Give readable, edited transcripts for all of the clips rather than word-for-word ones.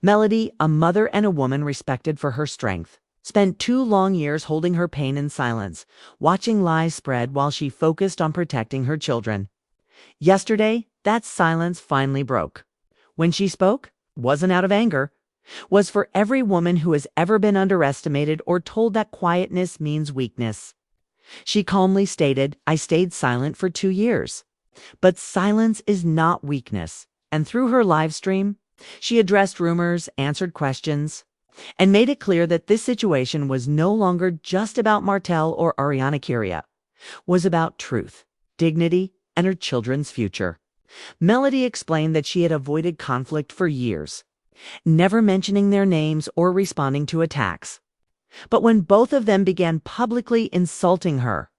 Melody, a mother and a woman respected for her strength, spent 2 long years holding her pain in silence, watching lies spread while she focused on protecting her children. Yesterday, that silence finally broke. When she spoke, wasn't out of anger, was for every woman who has ever been underestimated or told that quietness means weakness. She calmly stated, "I stayed silent for 2 years. But silence is not weakness." And through her live stream, she addressed rumors, answered questions, and made it clear that this situation was no longer just about Martell or Arionne, was about truth, dignity, and her children's future. Melody explained that she had avoided conflict for years, never mentioning their names or responding to attacks. But when both of them began publicly insulting her,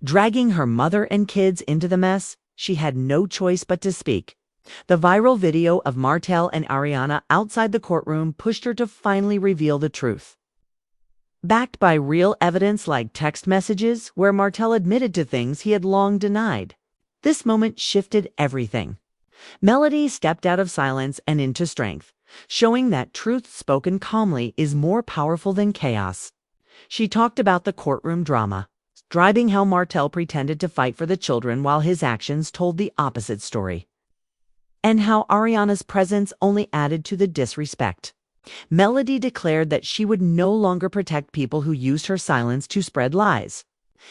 dragging her mother and kids into the mess, she had no choice but to speak. The viral video of Martell and Arionne outside the courtroom pushed her to finally reveal the truth. Backed by real evidence like text messages where Martell admitted to things he had long denied, this moment shifted everything. Melody stepped out of silence and into strength, showing that truth spoken calmly is more powerful than chaos. She talked about the courtroom drama, describing how Martell pretended to fight for the children while his actions told the opposite story, and how Arionne's presence only added to the disrespect. Melody declared that she would no longer protect people who used her silence to spread lies,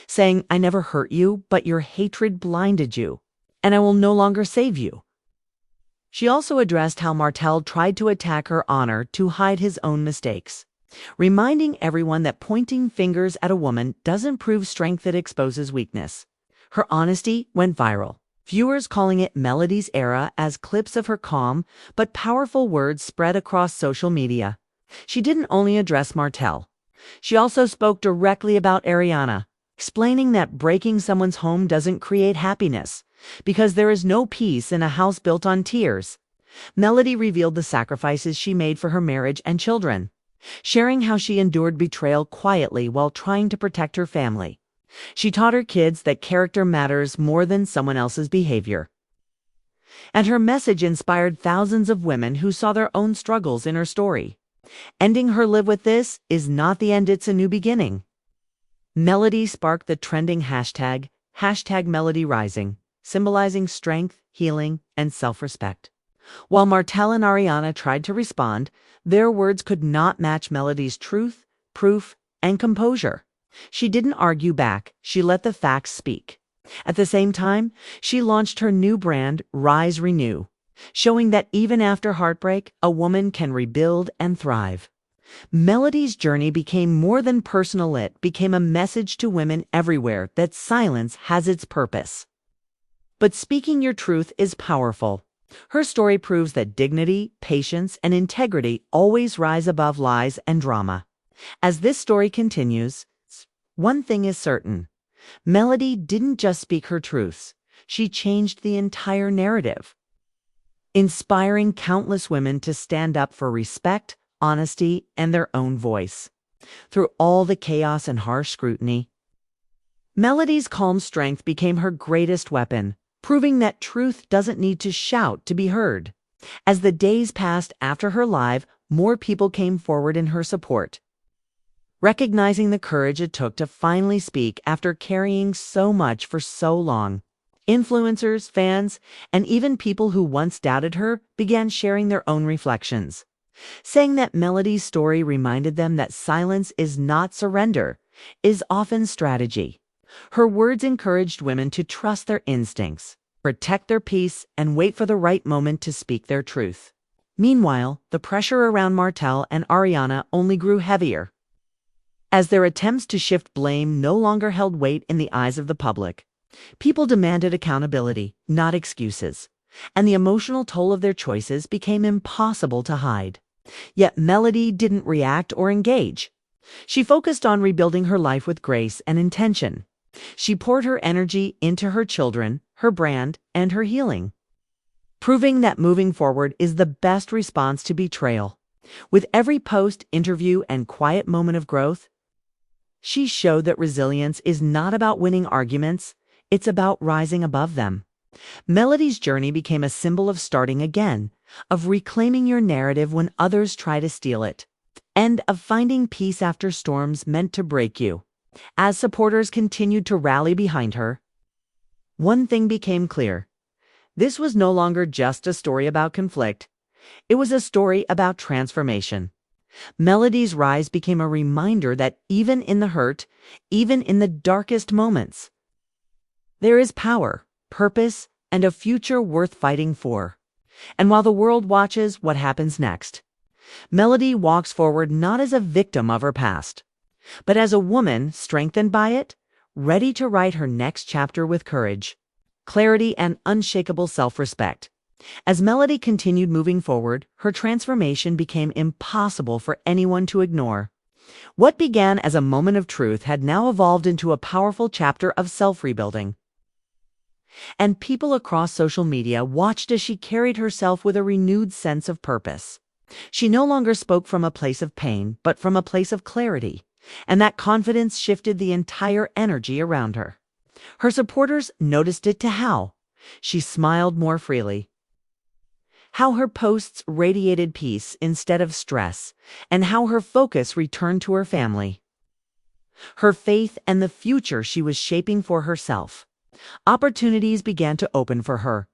saying, "I never hurt you, but your hatred blinded you, and I will no longer save you." She also addressed how Martell tried to attack her honor to hide his own mistakes, reminding everyone that pointing fingers at a woman doesn't prove strength, it exposes weakness. Her honesty went viral, viewers calling it Melody's era as clips of her calm but powerful words spread across social media. She didn't only address Martell. She also spoke directly about Arionne, explaining that breaking someone's home doesn't create happiness, because there is no peace in a house built on tears. Melody revealed the sacrifices she made for her marriage and children, sharing how she endured betrayal quietly while trying to protect her family. She taught her kids that character matters more than someone else's behavior. And her message inspired thousands of women who saw their own struggles in her story. Ending her live with this is not the end, it's a new beginning. Melody sparked the trending hashtag #MelodyRising, symbolizing strength, healing, and self-respect. While Martell and Arionne tried to respond, their words could not match Melody's truth, proof, and composure. She didn't argue back, she let the facts speak. At the same time, she launched her new brand, Rise Renew, showing that even after heartbreak, a woman can rebuild and thrive. Melody's journey became more than personal, it became a message to women everywhere that silence has its purpose. But speaking your truth is powerful. Her story proves that dignity, patience, and integrity always rise above lies and drama. As this story continues, one thing is certain. Melody didn't just speak her truths. She changed the entire narrative, inspiring countless women to stand up for respect, honesty, and their own voice. Through all the chaos and harsh scrutiny, Melody's calm strength became her greatest weapon, proving that truth doesn't need to shout to be heard. As the days passed after her live, more people came forward in her support, recognizing the courage it took to finally speak after carrying so much for so long. Influencers, fans, and even people who once doubted her began sharing their own reflections, saying that Melody's story reminded them that silence is not surrender, is often strategy. Her words encouraged women to trust their instincts, protect their peace, and wait for the right moment to speak their truth. Meanwhile, the pressure around Martell and Arionne only grew heavier, as their attempts to shift blame no longer held weight in the eyes of the public. People demanded accountability, not excuses, and the emotional toll of their choices became impossible to hide. Yet Melody didn't react or engage. She focused on rebuilding her life with grace and intention. She poured her energy into her children, her brand, and her healing, proving that moving forward is the best response to betrayal. With every post, interview, and quiet moment of growth, she showed that resilience is not about winning arguments, it's about rising above them. Melody's journey became a symbol of starting again, of reclaiming your narrative when others try to steal it, and of finding peace after storms meant to break you. As supporters continued to rally behind her, one thing became clear. This was no longer just a story about conflict. It was a story about transformation. Melody's rise became a reminder that even in the hurt, even in the darkest moments, there is power, purpose, and a future worth fighting for. And while the world watches what happens next, Melody walks forward not as a victim of her past, but as a woman strengthened by it, ready to write her next chapter with courage, clarity, and unshakable self-respect. As Melody continued moving forward, her transformation became impossible for anyone to ignore. What began as a moment of truth had now evolved into a powerful chapter of self-rebuilding. And people across social media watched as she carried herself with a renewed sense of purpose. She no longer spoke from a place of pain, but from a place of clarity, and that confidence shifted the entire energy around her. Her supporters noticed it to how she smiled more freely, how her posts radiated peace instead of stress, and how her focus returned to her family, her faith, and the future she was shaping for herself. Opportunities began to open for her.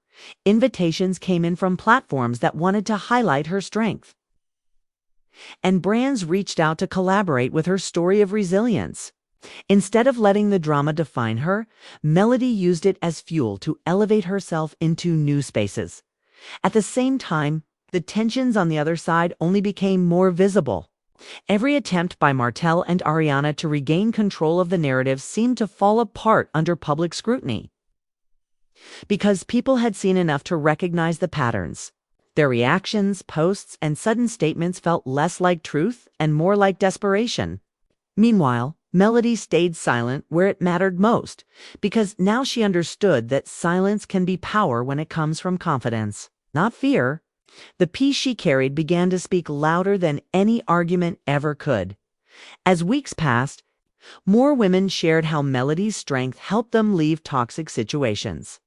Invitations came in from platforms that wanted to highlight her strength, and brands reached out to collaborate with her story of resilience. Instead of letting the drama define her, Melody used it as fuel to elevate herself into new spaces. At the same time, the tensions on the other side only became more visible. Every attempt by Martell and Arionne to regain control of the narrative seemed to fall apart under public scrutiny, because people had seen enough to recognize the patterns. Their reactions, posts, and sudden statements felt less like truth and more like desperation. Meanwhile, Melody stayed silent where it mattered most, because now she understood that silence can be power when it comes from confidence, not fear. The peace she carried began to speak louder than any argument ever could. As weeks passed, more women shared how Melody's strength helped them leave toxic situations,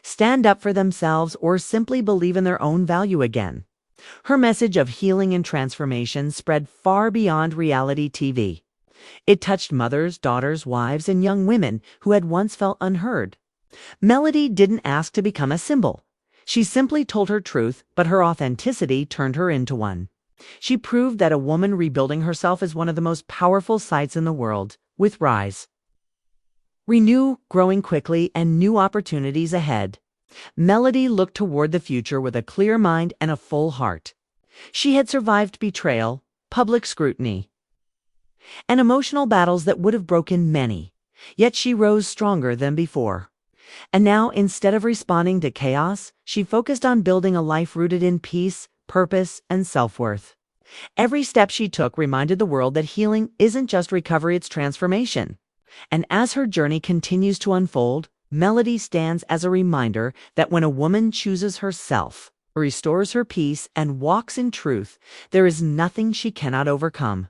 stand up for themselves, or simply believe in their own value again. Her message of healing and transformation spread far beyond reality TV. It touched mothers, daughters, wives, and young women who had once felt unheard. Melody didn't ask to become a symbol. She simply told her truth, but her authenticity turned her into one. She proved that a woman rebuilding herself is one of the most powerful sights in the world. With Rise, Renew growing quickly and new opportunities ahead, Melody looked toward the future with a clear mind and a full heart. She had survived betrayal, public scrutiny, and emotional battles that would have broken many, yet she rose stronger than before. And now, instead of responding to chaos, she focused on building a life rooted in peace, purpose, and self-worth. Every step she took reminded the world that healing isn't just recovery, it's transformation. And as her journey continues to unfold, Melody stands as a reminder that when a woman chooses herself, restores her peace, and walks in truth, there is nothing she cannot overcome.